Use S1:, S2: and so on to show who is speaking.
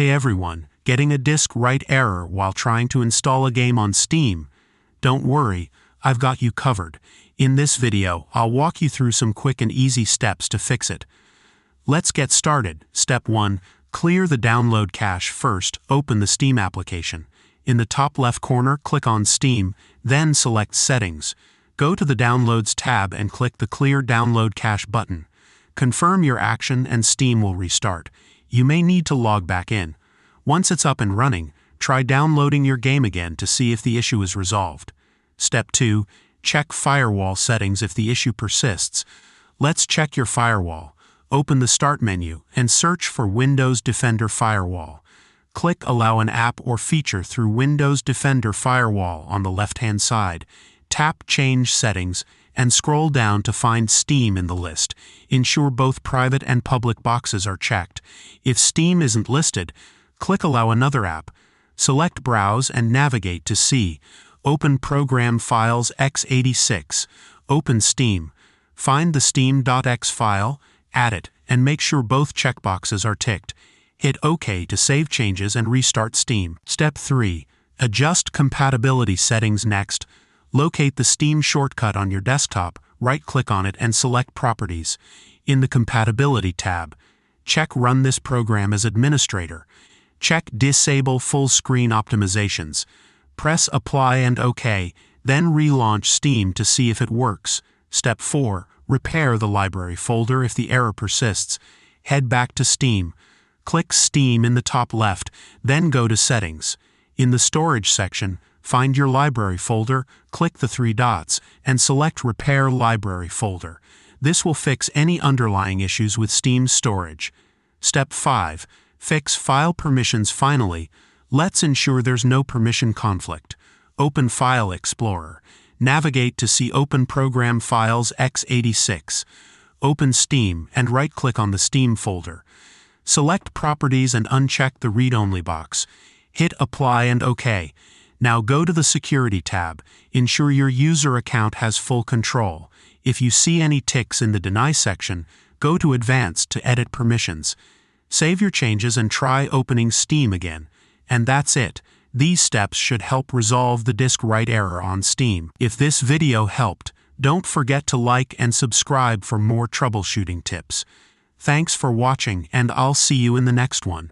S1: Hey everyone, getting a disk write error while trying to install a game on Steam? Don't worry, I've got you covered. In this video, I'll walk you through some quick and easy steps to fix it. Let's get started. Step 1. Clear the download cache first. Open the Steam application. In the top left corner, click on Steam, then select Settings. Go to the Downloads tab and click the Clear Download Cache button. Confirm your action and Steam will restart. You may need to log back in. Once it's up and running, try downloading your game again to see if the issue is resolved. Step 2. Check firewall settings if the issue persists. Let's check your firewall. Open the Start menu and search for Windows Defender Firewall. Click Allow an app or feature through Windows Defender Firewall on the left-hand side. Tap Change Settings and scroll down to find Steam in the list. Ensure both private and public boxes are checked. If Steam isn't listed, click Allow another app. Select Browse and navigate to C. Open Program Files x86. Open Steam. Find the steam.x file, add it, and make sure both checkboxes are ticked. Hit OK to save changes and restart Steam. Step 3. Adjust compatibility settings next. Locate the Steam shortcut on your desktop, right-click on it and select Properties. In the Compatibility tab, check Run this program as administrator. Check Disable full screen optimizations. Press Apply and OK, then relaunch Steam to see if it works. Step 4. Repair the library folder if the error persists. Head back to Steam. Click Steam in the top left, then go to Settings. In the Storage section, find your library folder, click the three dots, and select Repair Library Folder. This will fix any underlying issues with Steam's storage. Step 5. Fix file permissions. Finally, let's ensure there's no permission conflict. Open File Explorer. Navigate to see Open Program Files x86. Open Steam and right-click on the Steam folder. Select Properties and uncheck the Read-Only box. Hit Apply and OK. Now go to the Security tab. Ensure your user account has full control. If you see any ticks in the Deny section, go to Advanced to edit permissions. Save your changes and try opening Steam again. And that's it. These steps should help resolve the disk write error on Steam. If this video helped, don't forget to like and subscribe for more troubleshooting tips. Thanks for watching, and I'll see you in the next one.